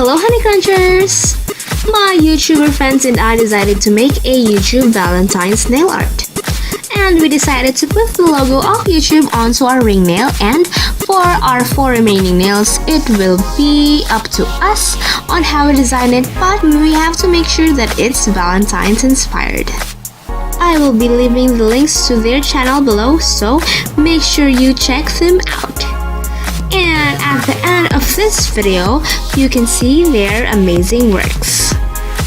Hello honeycrunchers! My YouTuber friends and I decided to make a YouTube Valentine's nail art. And we decided to put the logo of YouTube onto our ring nail, and for our 4 remaining nails, it will be up to us on how we design it, but we have to make sure that it's Valentine's inspired. I will be leaving the links to their channel below, so make sure you check them out. And at the end of this video, you can see their amazing works.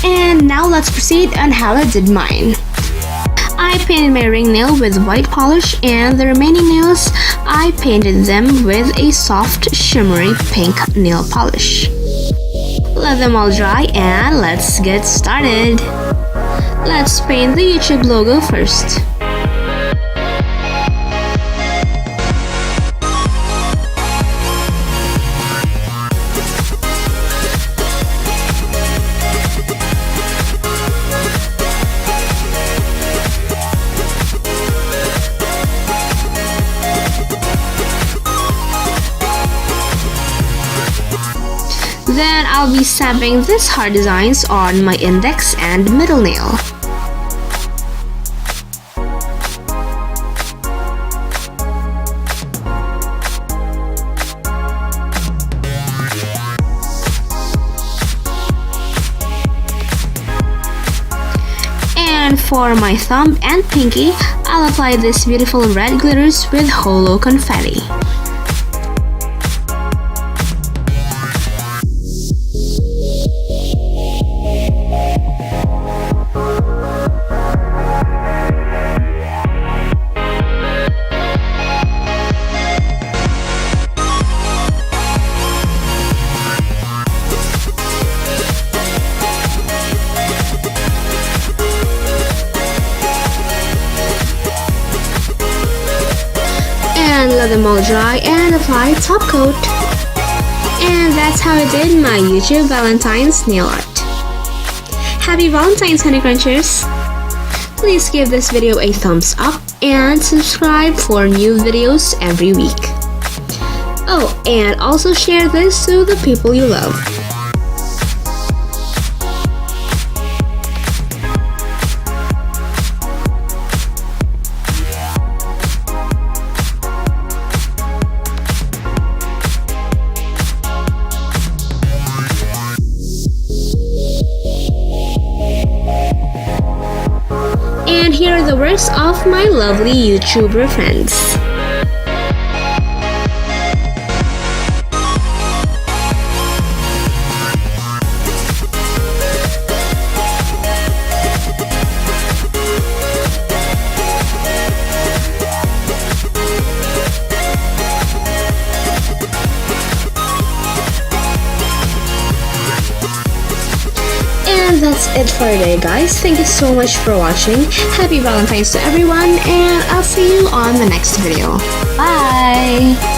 And now let's proceed on how I did mine. I painted my ring nail with white polish, and the remaining nails, I painted them with a soft shimmery pink nail polish. Let them all dry and let's get started. Let's paint the YouTube logo first. Then I'll be stamping these heart designs on my index and middle nail. And for my thumb and pinky, I'll apply this beautiful red glitters with holo confetti. And let them all dry and apply top coat. And that's how I did my YouTube Valentine's nail art. Happy Valentine's honeycrunchers! Please give this video a thumbs up and subscribe for new videos every week. Oh, and also share this to the people you love. And here are the works of my lovely YouTuber friends. And that's it for today, guys. Thank you so much for watching. Happy Valentine's to everyone, and I'll see you on the next video. Bye!